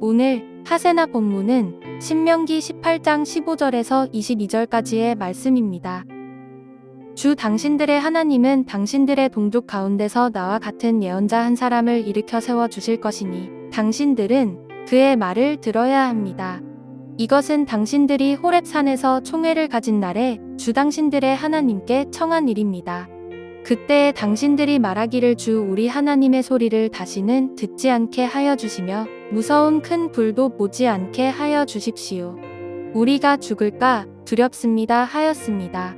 오늘 하세나 본문은 신명기 18장 15절에서 22절까지의 말씀입니다. 주 당신들의 하나님은 당신들의 동족 가운데서 나와 같은 예언자 한 사람을 일으켜 세워 주실 것이니 당신들은 그의 말을 들어야 합니다. 이것은 당신들이 호렙산에서 총회를 가진 날에 주 당신들의 하나님께 청한 일입니다. 그때 당신들이 말하기를 주 우리 하나님의 소리를 다시는 듣지 않게 하여 주시며 무서운 큰 불도 보지 않게 하여 주십시오. 우리가 죽을까 두렵습니다 하였습니다.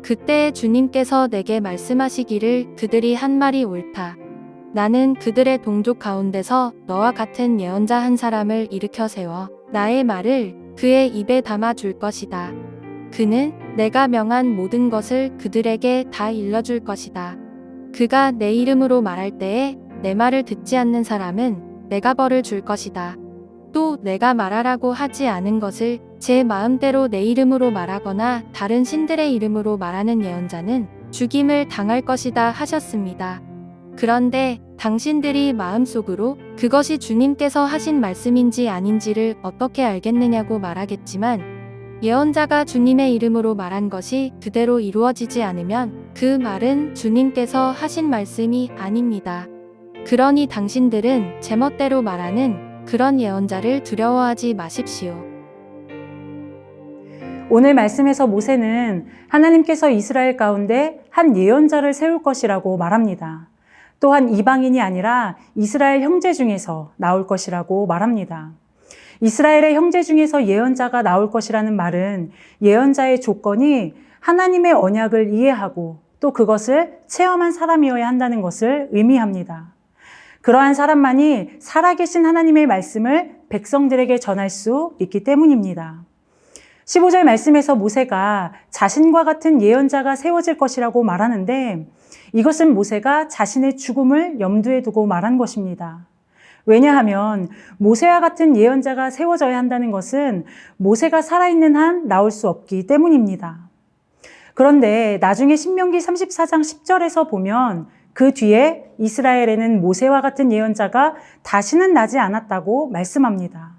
그때 주님께서 내게 말씀하시기를 그들이 한 말이 옳다. 나는 그들의 동족 가운데서 너와 같은 예언자 한 사람을 일으켜 세워 나의 말을 그의 입에 담아 줄 것이다. 그는 내가 명한 모든 것을 그들에게 다 일러줄 것이다. 그가 내 이름으로 말할 때에 내 말을 듣지 않는 사람은 내가 벌을 줄 것이다. 또 내가 말하라고 하지 않은 것을 제 마음대로 내 이름으로 말하거나 다른 신들의 이름으로 말하는 예언자는 죽임을 당할 것이다 하셨습니다. 그런데 당신들이 마음속으로 그것이 주님께서 하신 말씀인지 아닌지를 어떻게 알겠느냐고 말하겠지만 예언자가 주님의 이름으로 말한 것이 그대로 이루어지지 않으면 그 말은 주님께서 하신 말씀이 아닙니다. 그러니 당신들은 제멋대로 말하는 그런 예언자를 두려워하지 마십시오. 오늘 말씀에서 모세는 하나님께서 이스라엘 가운데 한 예언자를 세울 것이라고 말합니다. 또한 이방인이 아니라 이스라엘 형제 중에서 나올 것이라고 말합니다. 이스라엘의 형제 중에서 예언자가 나올 것이라는 말은 예언자의 조건이 하나님의 언약을 이해하고 또 그것을 체험한 사람이어야 한다는 것을 의미합니다. 그러한 사람만이 살아계신 하나님의 말씀을 백성들에게 전할 수 있기 때문입니다. 15절 말씀에서 모세가 자신과 같은 예언자가 세워질 것이라고 말하는데 이것은 모세가 자신의 죽음을 염두에 두고 말한 것입니다. 왜냐하면 모세와 같은 예언자가 세워져야 한다는 것은 모세가 살아있는 한 나올 수 없기 때문입니다. 그런데 나중에 신명기 34장 10절에서 보면 그 뒤에 이스라엘에는 모세와 같은 예언자가 다시는 나지 않았다고 말씀합니다.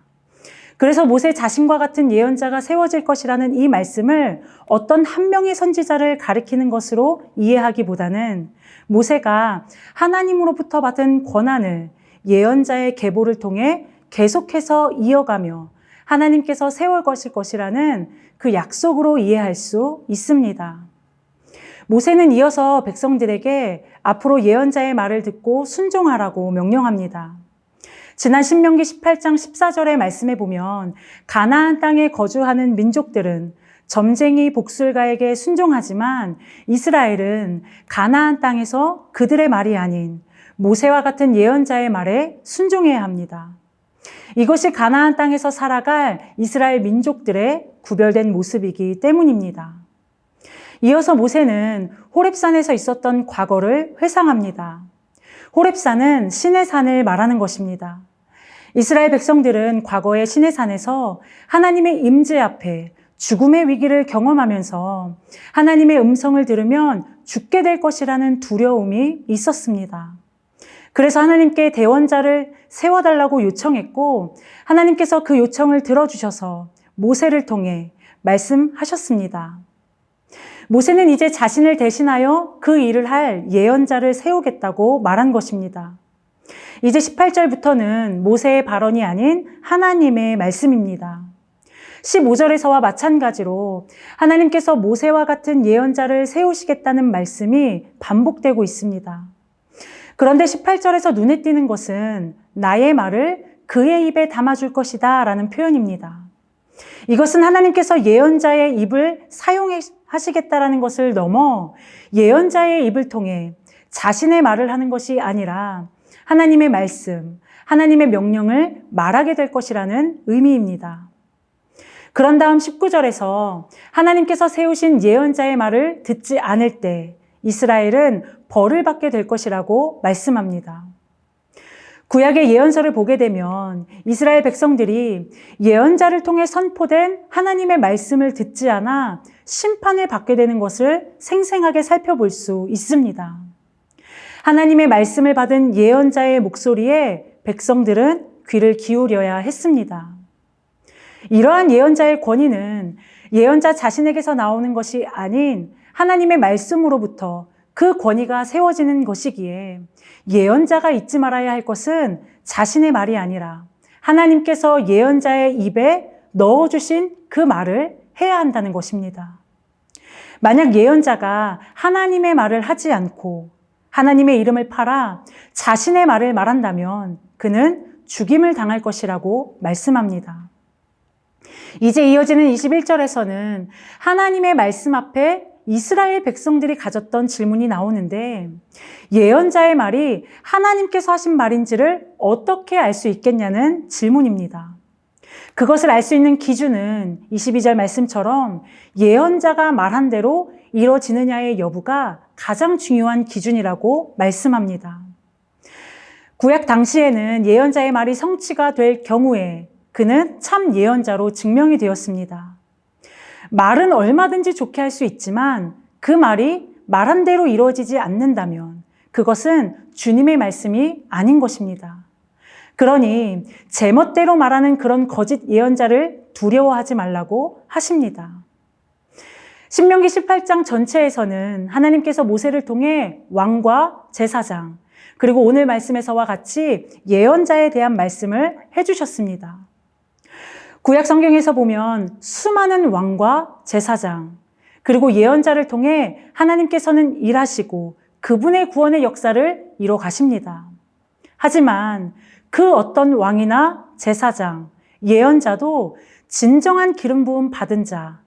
그래서 모세 자신과 같은 예언자가 세워질 것이라는 이 말씀을 어떤 한 명의 선지자를 가리키는 것으로 이해하기보다는 모세가 하나님으로부터 받은 권한을 예언자의 계보를 통해 계속해서 이어가며 하나님께서 세울 것이라는 그 약속으로 이해할 수 있습니다. 모세는 이어서 백성들에게 앞으로 예언자의 말을 듣고 순종하라고 명령합니다. 지난 신명기 18장 14절의 말씀에 보면 가나안 땅에 거주하는 민족들은 점쟁이 복술가에게 순종하지만 이스라엘은 가나안 땅에서 그들의 말이 아닌 모세와 같은 예언자의 말에 순종해야 합니다. 이것이 가나안 땅에서 살아갈 이스라엘 민족들의 구별된 모습이기 때문입니다. 이어서 모세는 호렙산에서 있었던 과거를 회상합니다. 호렙산은 신의 산을 말하는 것입니다. 이스라엘 백성들은 과거의 신의 산에서 하나님의 임재 앞에 죽음의 위기를 경험하면서 하나님의 음성을 들으면 죽게 될 것이라는 두려움이 있었습니다. 그래서 하나님께 대원자를 세워달라고 요청했고 하나님께서 그 요청을 들어주셔서 모세를 통해 말씀하셨습니다. 모세는 이제 자신을 대신하여 그 일을 할 예언자를 세우겠다고 말한 것입니다. 이제 18절부터는 모세의 발언이 아닌 하나님의 말씀입니다. 15절에서와 마찬가지로 하나님께서 모세와 같은 예언자를 세우시겠다는 말씀이 반복되고 있습니다. 그런데 18절에서 눈에 띄는 것은 나의 말을 그의 입에 담아줄 것이다 라는 표현입니다. 이것은 하나님께서 예언자의 입을 사용하시겠다라는 것을 넘어 예언자의 입을 통해 자신의 말을 하는 것이 아니라 하나님의 말씀, 하나님의 명령을 말하게 될 것이라는 의미입니다. 그런 다음 19절에서 하나님께서 세우신 예언자의 말을 듣지 않을 때 이스라엘은 벌을 받게 될 것이라고 말씀합니다. 구약의 예언서를 보게 되면 이스라엘 백성들이 예언자를 통해 선포된 하나님의 말씀을 듣지 않아 심판을 받게 되는 것을 생생하게 살펴볼 수 있습니다. 하나님의 말씀을 받은 예언자의 목소리에 백성들은 귀를 기울여야 했습니다. 이러한 예언자의 권위는 예언자 자신에게서 나오는 것이 아닌 하나님의 말씀으로부터 그 권위가 세워지는 것이기에 예언자가 잊지 말아야 할 것은 자신의 말이 아니라 하나님께서 예언자의 입에 넣어주신 그 말을 해야 한다는 것입니다. 만약 예언자가 하나님의 말을 하지 않고 하나님의 이름을 팔아 자신의 말을 말한다면 그는 죽임을 당할 것이라고 말씀합니다. 이제 이어지는 21절에서는 하나님의 말씀 앞에 이스라엘 백성들이 가졌던 질문이 나오는데 예언자의 말이 하나님께서 하신 말인지를 어떻게 알 수 있겠냐는 질문입니다. 그것을 알 수 있는 기준은 22절 말씀처럼 예언자가 말한 대로 이루어지느냐의 여부가 가장 중요한 기준이라고 말씀합니다. 구약 당시에는 예언자의 말이 성취가 될 경우에 그는 참 예언자로 증명이 되었습니다. 말은 얼마든지 좋게 할 수 있지만 그 말이 말한 대로 이루어지지 않는다면 그것은 주님의 말씀이 아닌 것입니다. 그러니 제멋대로 말하는 그런 거짓 예언자를 두려워하지 말라고 하십니다. 신명기 18장 전체에서는 하나님께서 모세를 통해 왕과 제사장 그리고 오늘 말씀에서와 같이 예언자에 대한 말씀을 해주셨습니다. 구약 성경에서 보면 수많은 왕과 제사장 그리고 예언자를 통해 하나님께서는 일하시고 그분의 구원의 역사를 이뤄 가십니다. 하지만 그 어떤 왕이나 제사장, 예언자도 진정한 기름 부음 받은 자,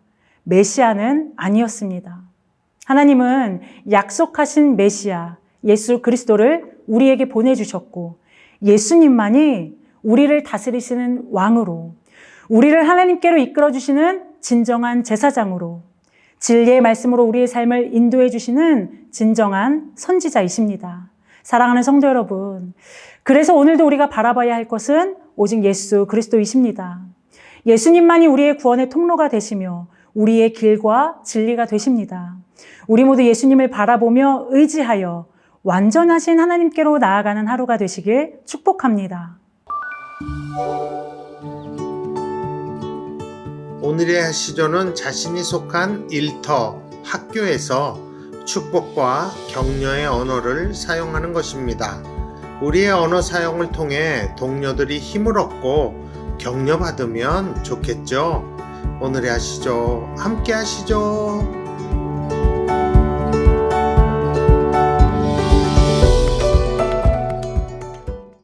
메시아는 아니었습니다. 하나님은 약속하신 메시아, 예수 그리스도를 우리에게 보내주셨고 예수님만이 우리를 다스리시는 왕으로 우리를 하나님께로 이끌어주시는 진정한 제사장으로 진리의 말씀으로 우리의 삶을 인도해 주시는 진정한 선지자이십니다. 사랑하는 성도 여러분, 그래서 오늘도 우리가 바라봐야 할 것은 오직 예수 그리스도이십니다. 예수님만이 우리의 구원의 통로가 되시며 우리의 길과 진리가 되십니다. 우리 모두 예수님을 바라보며 의지하여 완전하신 하나님께로 나아가는 하루가 되시길 축복합니다. 오늘의 시조는 자신이 속한 일터, 학교에서 축복과 격려의 언어를 사용하는 것입니다. 우리의 언어 사용을 통해 동료들이 힘을 얻고 격려받으면 좋겠죠? 오늘의 시조 함께 하시죠.